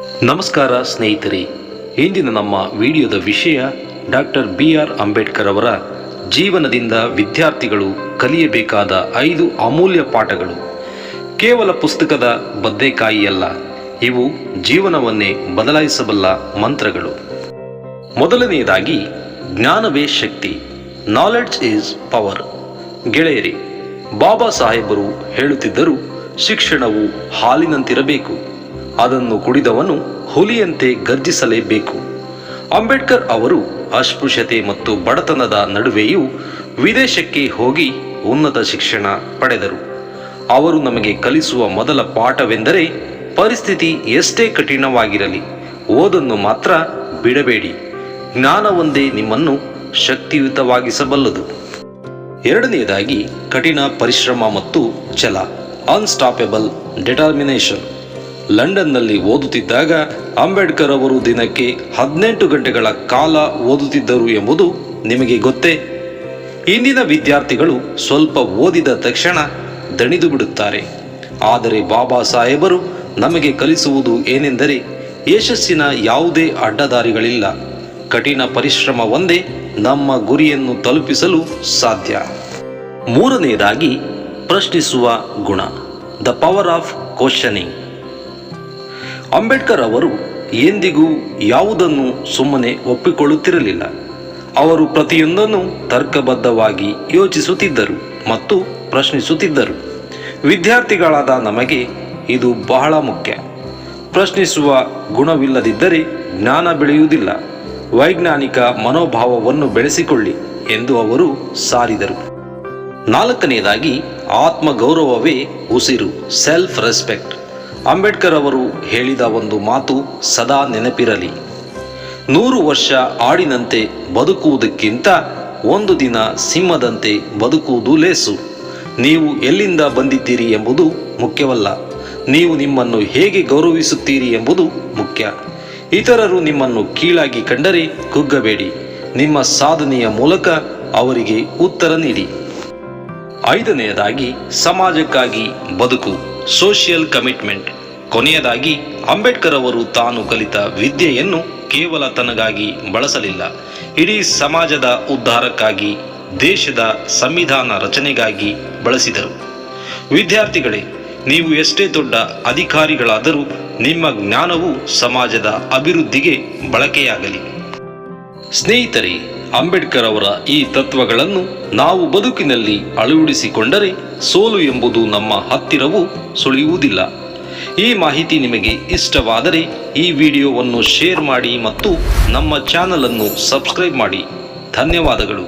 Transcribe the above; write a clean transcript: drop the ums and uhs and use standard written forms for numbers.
ನಮಸ್ಕಾರ ಸ್ನೇಹಿತರೆ, ಇಂದಿನ ನಮ್ಮ ವಿಡಿಯೋದ ವಿಷಯ ಡಾಕ್ಟರ್ BR ಅಂಬೇಡ್ಕರ್ ಅವರ ಜೀವನದಿಂದ ವಿದ್ಯಾರ್ಥಿಗಳು ಕಲಿಯಬೇಕಾದ 5 ಅಮೂಲ್ಯ ಪಾಠಗಳು. ಕೇವಲ ಪುಸ್ತಕದ ಬದ್ನೆಕಾಯಿಯಲ್ಲ, ಇವು ಜೀವನವನ್ನೇ ಬದಲಾಯಿಸಬಲ್ಲ ಮಂತ್ರಗಳು. ಮೊದಲನೆಯದಾಗಿ, ಜ್ಞಾನವೇ ಶಕ್ತಿ, ನಾಲೆಡ್ಜ್ ಈಸ್ ಪವರ್. ಗೆಳೆಯರಿ, ಬಾಬಾ ಸಾಹೇಬರು ಹೇಳುತ್ತಿದ್ದರು, ಶಿಕ್ಷಣವು ಹಾಲಿನಂತಿರಬೇಕು, ಅದನ್ನು ಕುಡಿದವನು ಹುಲಿಯಂತೆ ಗರ್ಜಿಸಲೇಬೇಕು. ಅಂಬೇಡ್ಕರ್ ಅವರು ಅಸ್ಪೃಶ್ಯತೆ ಮತ್ತು ಬಡತನದ ನಡುವೆಯೂ ವಿದೇಶಕ್ಕೆ ಹೋಗಿ ಉನ್ನತ ಶಿಕ್ಷಣ ಪಡೆದರು. ಅವರು ನಮಗೆ ಕಲಿಸುವ ಮೊದಲ ಪಾಠವೆಂದರೆ, ಪರಿಸ್ಥಿತಿ ಎಷ್ಟೇ ಕಠಿಣವಾಗಿರಲಿ ಓದನ್ನು ಮಾತ್ರ ಬಿಡಬೇಡಿ. ಜ್ಞಾನವೊಂದೇ ನಿಮ್ಮನ್ನು ಶಕ್ತಿಯುತವಾಗಿಸಬಲ್ಲದು. ಎರಡನೆಯದಾಗಿ, ಕಠಿಣ ಪರಿಶ್ರಮ ಮತ್ತು ಛಲ, ಅನ್ಸ್ಟಾಪಬಲ್ ಡಿಟರ್ಮಿನೇಷನ್. ಲಂಡನ್ನಲ್ಲಿ ಓದುತ್ತಿದ್ದಾಗ ಅಂಬೇಡ್ಕರ್ ಅವರು ದಿನಕ್ಕೆ 18 ಗಂಟೆಗಳ ಕಾಲ ಓದುತ್ತಿದ್ದರು ಎಂಬುದು ನಿಮಗೆ ಗೊತ್ತೇ? ಇಂದಿನ ವಿದ್ಯಾರ್ಥಿಗಳು ಸ್ವಲ್ಪ ಓದಿದ ತಕ್ಷಣ ದಣಿದು ಬಿಡುತ್ತಾರೆ. ಆದರೆ ಬಾಬಾ ಸಾಹೇಬರು ನಮಗೆ ಕಲಿಸುವುದು ಏನೆಂದರೆ, ಯಶಸ್ಸಿನ ಯಾವುದೇ ಅಡ್ಡದಾರಿಗಳಿಲ್ಲ, ಕಠಿಣ ಪರಿಶ್ರಮ ಒಂದೇ ನಮ್ಮ ಗುರಿಯನ್ನು ತಲುಪಿಸಲು ಸಾಧ್ಯ. ಮೂರನೆಯದಾಗಿ, ಪ್ರಶ್ನಿಸುವ ಗುಣ, the power of questioning. Ambedkar ಅವರು ಎಂದಿಗೂ ಯಾವುದನ್ನು ಸುಮ್ಮನೆ ಒಪ್ಪಿಕೊಳ್ಳುತ್ತಿರಲಿಲ್ಲ. ಅವರು ಪ್ರತಿಯೊಂದನ್ನು ತರ್ಕಬದ್ಧವಾಗಿ ಯೋಚಿಸುತ್ತಿದ್ದರು ಮತ್ತು ಪ್ರಶ್ನಿಸುತ್ತಿದ್ದರು. ವಿದ್ಯಾರ್ಥಿಗಳಾದ ನಮಗೆ ಇದು ಬಹಳ ಮುಖ್ಯ. ಪ್ರಶ್ನಿಸುವ ಗುಣವಿಲ್ಲದಿದ್ದರೆ ಜ್ಞಾನ ಬೆಳೆಯುವುದಿಲ್ಲ. ವೈಜ್ಞಾನಿಕ ಮನೋಭಾವವನ್ನು ಬೆಳೆಸಿಕೊಳ್ಳಿ ಎಂದು ಅವರು ಸಾರಿದರು. ನಾಲ್ಕನೆಯದಾಗಿ, ಆತ್ಮಗೌರವವೇ ಉಸಿರು, ಸೆಲ್ಫ್ ರೆಸ್ಪೆಕ್ಟ್. ಅಂಬೇಡ್ಕರ್ ಅವರು ಹೇಳಿದ ಒಂದು ಮಾತು ಸದಾ ನೆನಪಿರಲಿ, 100 ವರ್ಷ ಆಡಿನಂತೆ ಬದುಕುವುದಕ್ಕಿಂತ 1 ದಿನ ಸಿಂಹದಂತೆ ಬದುಕುವುದು ಲೇಸು. ನೀವು ಎಲ್ಲಿಂದ ಬಂದಿದ್ದೀರಿ ಎಂಬುದು ಮುಖ್ಯವಲ್ಲ, ನೀವು ನಿಮ್ಮನ್ನು ಹೇಗೆ ಗೌರವಿಸುತ್ತೀರಿ ಎಂಬುದು ಮುಖ್ಯ. ಇತರರು ನಿಮ್ಮನ್ನು ಕೀಳಾಗಿ ಕಂಡರೆ ಕುಗ್ಗಬೇಡಿ, ನಿಮ್ಮ ಸಾಧನೆಯ ಮೂಲಕ ಅವರಿಗೆ ಉತ್ತರ ನೀಡಿ. ಐದನೆಯದಾಗಿ, ಸಮಾಜಕ್ಕಾಗಿ ಬದುಕು, ಸೋಷಿಯಲ್ ಕಮಿಟ್ಮೆಂಟ್. ಕೊನೆಯದಾಗಿ, ಅಂಬೇಡ್ಕರ್ ಅವರು ತಾನು ಕಲಿತ ವಿದ್ಯೆಯನ್ನು ಕೇವಲ ತನಗಾಗಿ ಬಳಸಲಿಲ್ಲ, ಇಡೀ ಸಮಾಜದ ಉದ್ಧಾರಕ್ಕಾಗಿ, ದೇಶದ ಸಂವಿಧಾನ ರಚನೆಗಾಗಿ ಬಳಸಿದರು. ವಿದ್ಯಾರ್ಥಿಗಳೇ, ನೀವು ಎಷ್ಟೇ ದೊಡ್ಡ ಅಧಿಕಾರಿಗಳಾದರೂ ನಿಮ್ಮ ಜ್ಞಾನವು ಸಮಾಜದ ಅಭಿವೃದ್ಧಿಗೆ ಬಳಕೆಯಾಗಲಿ. ಸ್ನೇಹಿತರೆ, ಅಂಬೇಡ್ಕರ್ ಅವರ ಈ ತತ್ವಗಳನ್ನು ನಾವು ಬದುಕಿನಲ್ಲಿ ಅಳವಡಿಸಿಕೊಂಡರೆ ಸೋಲು ಎಂಬುದು ನಮ್ಮ ಹತ್ತಿರವೂ ಸುಳಿಯುವುದಿಲ್ಲ. ಈ ಮಾಹಿತಿ ನಿಮಗೆ ಇಷ್ಟವಾದರೆ ಈ ವಿಡಿಯೋವನ್ನು ಶೇರ್ ಮಾಡಿ ಮತ್ತು ನಮ್ಮ ಚಾನಲ್ ಅನ್ನು ಸಬ್ಸ್ಕ್ರೈಬ್ ಮಾಡಿ. ಧನ್ಯವಾದಗಳು.